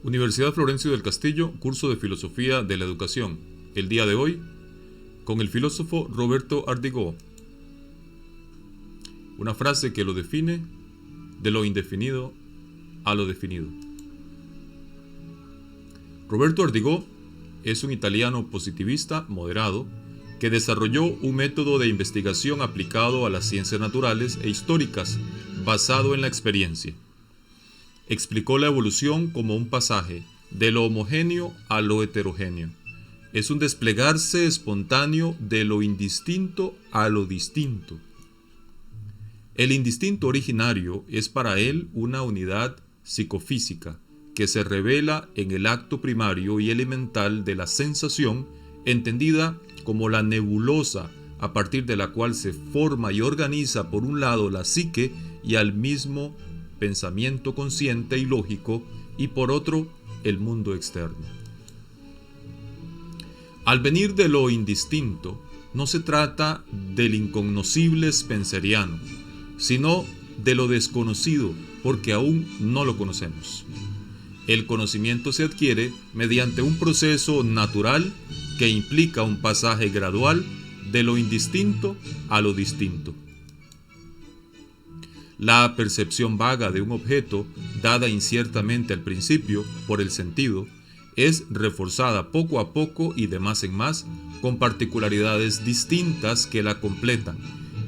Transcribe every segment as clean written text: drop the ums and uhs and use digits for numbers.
Universidad Florencio del Castillo, curso de Filosofía de la Educación. El día de hoy, con el filósofo Roberto Ardigó. Una frase que lo define de lo indefinido a lo definido. Roberto Ardigó es un italiano positivista moderado que desarrolló un método de investigación aplicado a las ciencias naturales e históricas basado en la experiencia. Explicó la evolución como un pasaje de lo homogéneo a lo heterogéneo. Es un desplegarse espontáneo de lo indistinto a lo distinto. El indistinto originario es para él una unidad psicofísica que se revela en el acto primario y elemental de la sensación, entendida como la nebulosa a partir de la cual se forma y organiza por un lado la psique y al mismo pensamiento consciente y lógico, y por otro el mundo externo. Al venir de lo indistinto, no se trata del incognoscible spenceriano, sino de lo desconocido, porque aún no lo conocemos. El conocimiento se adquiere mediante un proceso natural que implica un pasaje gradual de lo indistinto a lo distinto. La percepción vaga de un objeto, dada inciertamente al principio por el sentido, es reforzada poco a poco y de más en más con particularidades distintas que la completan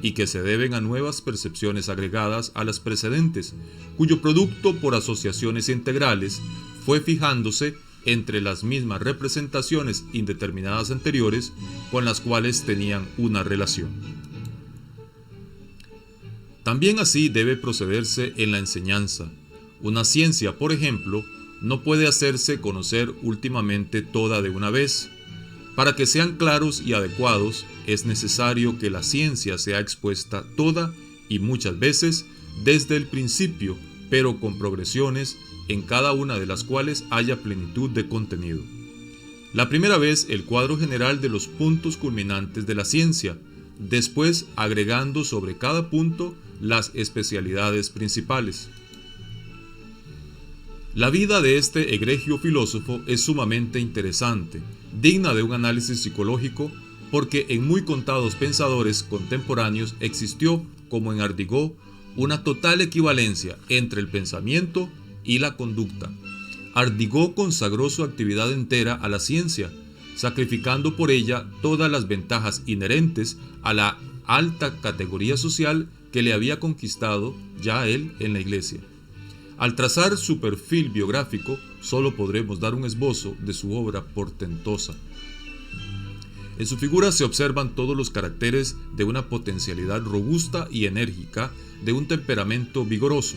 y que se deben a nuevas percepciones agregadas a las precedentes, cuyo producto por asociaciones integrales fue fijándose entre las mismas representaciones indeterminadas anteriores con las cuales tenían una relación. También así debe procederse en la enseñanza. Una ciencia, por ejemplo, no puede hacerse conocer últimamente toda de una vez. Para que sean claros y adecuados, es necesario que la ciencia sea expuesta toda y muchas veces desde el principio, pero con progresiones en cada una de las cuales haya plenitud de contenido. La primera vez el cuadro general de los puntos culminantes de la ciencia, después agregando sobre cada punto las especialidades principales. La vida de este egregio filósofo es sumamente interesante, digna de un análisis psicológico, porque en muy contados pensadores contemporáneos existió, como en Ardigó, una total equivalencia entre el pensamiento y la conducta. Ardigó consagró su actividad entera a la ciencia, sacrificando por ella todas las ventajas inherentes a la alta categoría social que le había conquistado ya él en la Iglesia. Al trazar su perfil biográfico, solo podremos dar un esbozo de su obra portentosa. En su figura se observan todos los caracteres de una potencialidad robusta y enérgica, de un temperamento vigoroso.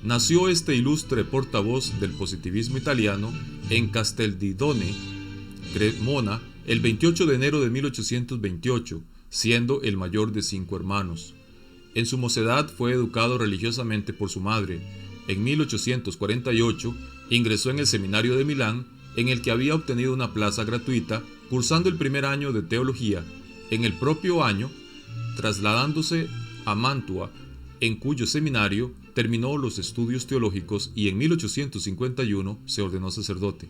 Nació este ilustre portavoz del positivismo italiano en Casteldidone, Cremona, el 28 de enero de 1828, siendo el mayor de 5 hermanos. En su mocedad fue educado religiosamente por su madre. En 1848 ingresó en el seminario de Milán, en el que había obtenido una plaza gratuita, cursando el primer año de teología. En el propio año, trasladándose a Mantua, en cuyo seminario terminó los estudios teológicos, y en 1851 se ordenó sacerdote.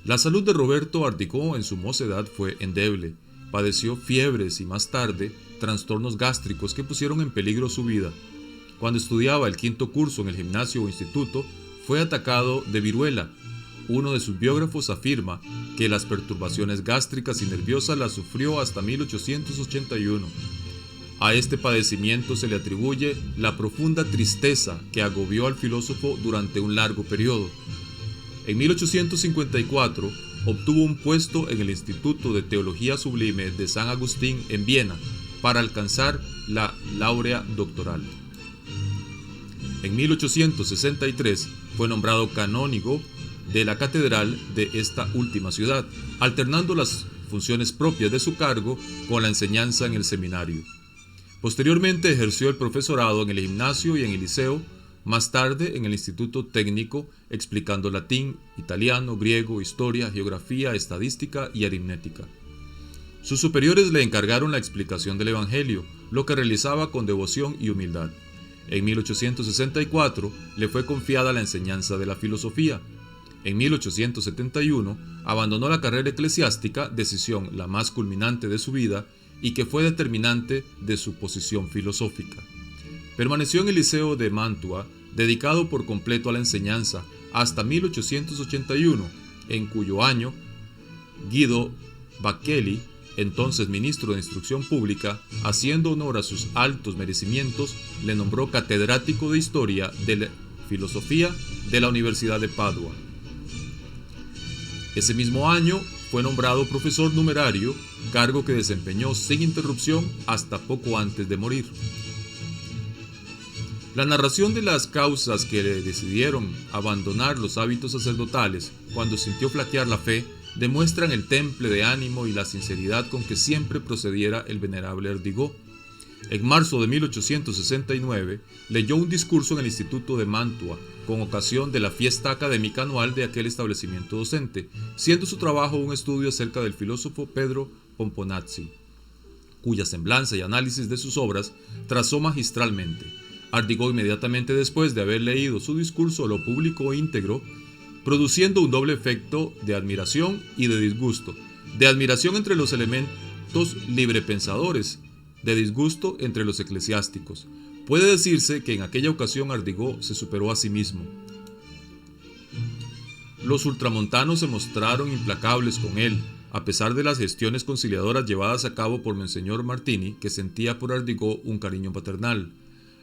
La salud de Roberto Ardigó en su mocedad fue endeble. Padeció fiebres y más tarde trastornos gástricos que pusieron en peligro su vida. Cuando estudiaba el 5º curso en el gimnasio o instituto, fue atacado de viruela. Uno de sus biógrafos afirma que las perturbaciones gástricas y nerviosas las sufrió hasta 1881. A este padecimiento se le atribuye la profunda tristeza que agobió al filósofo durante un largo periodo. En 1854 obtuvo un puesto en el Instituto de Teología Sublime de San Agustín en Viena para alcanzar la laurea doctoral. En 1863 fue nombrado canónigo de la catedral de esta última ciudad, alternando las funciones propias de su cargo con la enseñanza en el seminario. Posteriormente ejerció el profesorado en el gimnasio y en el liceo, más tarde en el Instituto Técnico, explicando latín, italiano, griego, historia, geografía, estadística y aritmética. Sus superiores le encargaron la explicación del Evangelio, lo que realizaba con devoción y humildad. En 1864 le fue confiada la enseñanza de la filosofía. En 1871 abandonó la carrera eclesiástica, decisión la más culminante de su vida y que fue determinante de su posición filosófica. Permaneció en el Liceo de Mantua, dedicado por completo a la enseñanza, hasta 1881, en cuyo año Guido Bacchelli, entonces ministro de Instrucción Pública, haciendo honor a sus altos merecimientos, le nombró catedrático de Historia de la Filosofía de la Universidad de Padua. Ese mismo año fue nombrado profesor numerario, cargo que desempeñó sin interrupción hasta poco antes de morir. La narración de las causas que le decidieron abandonar los hábitos sacerdotales cuando sintió flaquear la fe demuestran el temple de ánimo y la sinceridad con que siempre procediera el venerable Ardigó. En marzo de 1869 leyó un discurso en el Instituto de Mantua con ocasión de la fiesta académica anual de aquel establecimiento docente, siendo su trabajo un estudio acerca del filósofo Pedro Pomponazzi, cuya semblanza y análisis de sus obras trazó magistralmente. Ardigó, inmediatamente después de haber leído su discurso, lo publicó íntegro, produciendo un doble efecto de admiración y de disgusto. De admiración entre los elementos librepensadores, de disgusto entre los eclesiásticos. Puede decirse que en aquella ocasión Ardigó se superó a sí mismo. Los ultramontanos se mostraron implacables con él, a pesar de las gestiones conciliadoras llevadas a cabo por Monseñor Martini, que sentía por Ardigó un cariño paternal.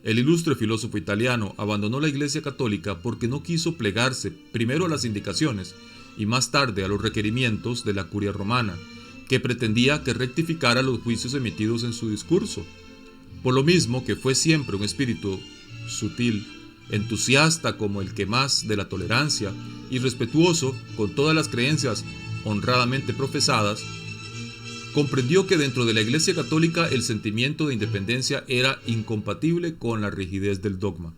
El ilustre filósofo italiano abandonó la Iglesia Católica porque no quiso plegarse primero a las indicaciones y más tarde a los requerimientos de la Curia Romana, que pretendía que rectificara los juicios emitidos en su discurso. Por lo mismo que fue siempre un espíritu sutil, entusiasta como el que más de la tolerancia y respetuoso con todas las creencias honradamente profesadas, comprendió que dentro de la Iglesia Católica el sentimiento de independencia era incompatible con la rigidez del dogma,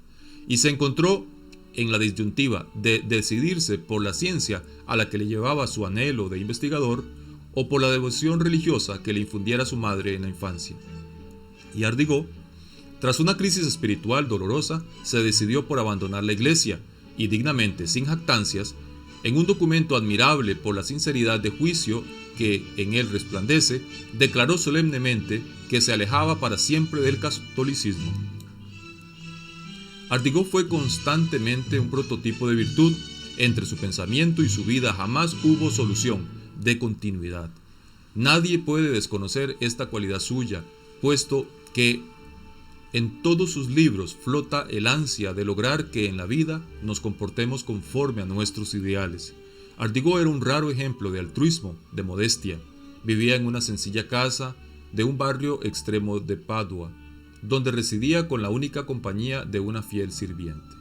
y se encontró en la disyuntiva de decidirse por la ciencia a la que le llevaba su anhelo de investigador o por la devoción religiosa que le infundiera su madre en la infancia. Y Ardigó, tras una crisis espiritual dolorosa, se decidió por abandonar la Iglesia y dignamente, sin jactancias, en un documento admirable por la sinceridad de juicio que en él resplandece, declaró solemnemente que se alejaba para siempre del catolicismo. Ardigó fue constantemente un prototipo de virtud. Entre su pensamiento y su vida jamás hubo solución de continuidad. Nadie puede desconocer esta cualidad suya, puesto que en todos sus libros flota el ansia de lograr que en la vida nos comportemos conforme a nuestros ideales. Ardigó era un raro ejemplo de altruismo, de modestia. Vivía en una sencilla casa de un barrio extremo de Padua, donde residía con la única compañía de una fiel sirviente.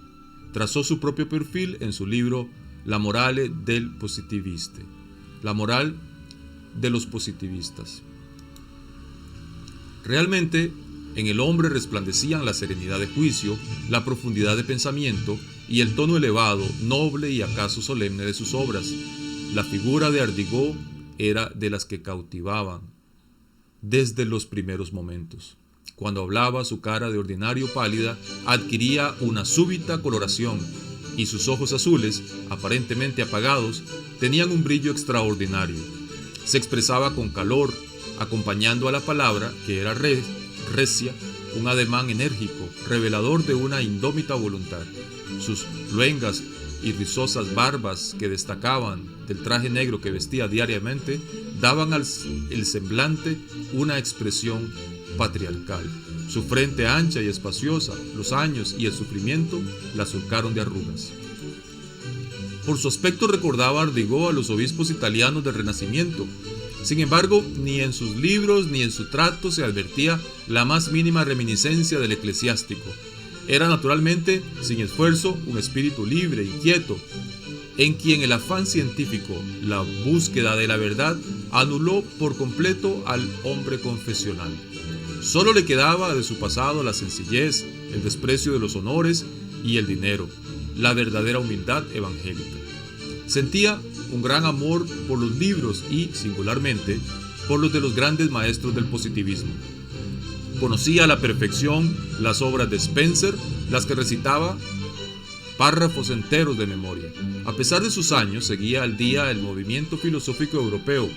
Trazó su propio perfil en su libro La morale del positiviste, la moral de los positivistas. Realmente, en el hombre resplandecían la serenidad de juicio, la profundidad de pensamiento y el tono elevado, noble y acaso solemne de sus obras. La figura de Ardigó era de las que cautivaban desde los primeros momentos. Cuando hablaba, su cara de ordinario pálida adquiría una súbita coloración y sus ojos azules, aparentemente apagados, tenían un brillo extraordinario. Se expresaba con calor, acompañando a la palabra, que era recia, un ademán enérgico, revelador de una indómita voluntad. Sus luengas y rizosas barbas que destacaban del traje negro que vestía diariamente daban al semblante una expresión patriarcal. Su frente ancha y espaciosa, los años y el sufrimiento la surcaron de arrugas. Por su aspecto recordaba Ardigó a los obispos italianos del Renacimiento. Sin embargo, ni en sus libros ni en su trato se advertía la más mínima reminiscencia del eclesiástico. Era naturalmente, sin esfuerzo, un espíritu libre, inquieto, en quien el afán científico, la búsqueda de la verdad, anuló por completo al hombre confesional. Solo le quedaba de su pasado la sencillez, el desprecio de los honores y el dinero, la verdadera humildad evangélica. Sentía un gran amor por los libros y, singularmente, por los de los grandes maestros del positivismo. Conocía a la perfección las obras de Spencer, las que recitaba párrafos enteros de memoria. A pesar de sus años, seguía al día el movimiento filosófico europeo.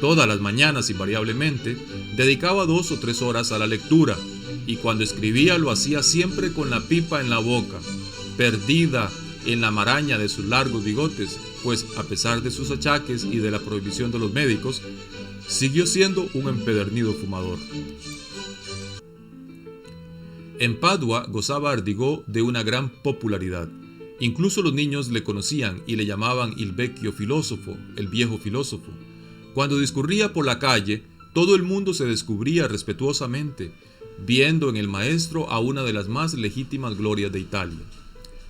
Todas las mañanas, invariablemente, dedicaba 2 o 3 horas a la lectura, y cuando escribía lo hacía siempre con la pipa en la boca, perdida en la maraña de sus largos bigotes, pues a pesar de sus achaques y de la prohibición de los médicos, siguió siendo un empedernido fumador. En Padua gozaba Ardigò de una gran popularidad. Incluso los niños le conocían y le llamaban il vecchio filósofo, el viejo filósofo. Cuando discurría por la calle, todo el mundo se descubría respetuosamente, viendo en el maestro a una de las más legítimas glorias de Italia.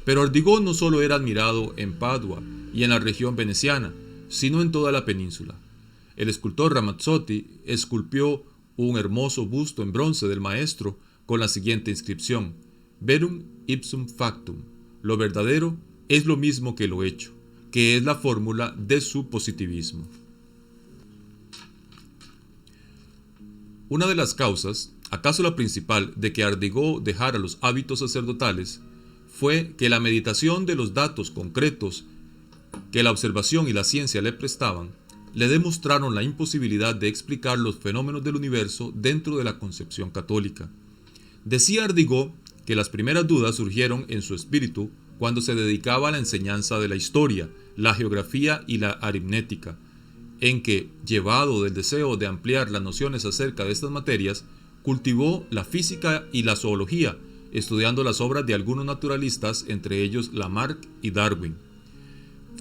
Pero Ardigò no solo era admirado en Padua y en la región veneciana, sino en toda la península. El escultor Ramazzotti esculpió un hermoso busto en bronce del maestro con la siguiente inscripción: Verum ipsum factum, lo verdadero es lo mismo que lo hecho, que es la fórmula de su positivismo. Una de las causas, acaso la principal, de que Ardigò dejara los hábitos sacerdotales fue que la meditación de los datos concretos que la observación y la ciencia le prestaban le demostraron la imposibilidad de explicar los fenómenos del universo dentro de la concepción católica. Decía Ardigò que las primeras dudas surgieron en su espíritu cuando se dedicaba a la enseñanza de la historia, la geografía y la aritmética, en que, llevado del deseo de ampliar las nociones acerca de estas materias, cultivó la física y la zoología, estudiando las obras de algunos naturalistas, entre ellos Lamarck y Darwin.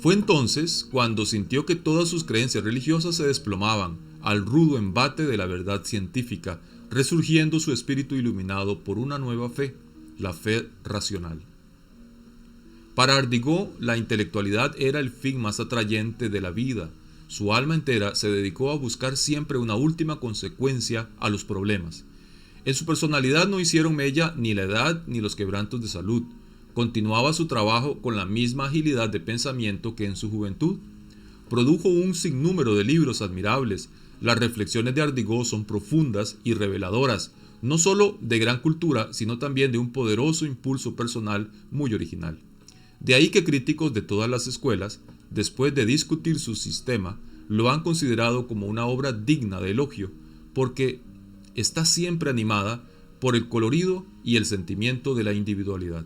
Fue entonces cuando sintió que todas sus creencias religiosas se desplomaban al rudo embate de la verdad científica, resurgiendo su espíritu iluminado por una nueva fe, la fe racional. Para Ardigò, la intelectualidad era el fin más atrayente de la vida. Su alma entera se dedicó a buscar siempre una última consecuencia a los problemas. En su personalidad no hicieron mella ni la edad ni los quebrantos de salud. Continuaba su trabajo con la misma agilidad de pensamiento que en su juventud. Produjo un sinnúmero de libros admirables. Las reflexiones de Ardigò son profundas y reveladoras, no solo de gran cultura, sino también de un poderoso impulso personal muy original. De ahí que críticos de todas las escuelas, después de discutir su sistema, lo han considerado como una obra digna de elogio, porque está siempre animada por el colorido y el sentimiento de la individualidad.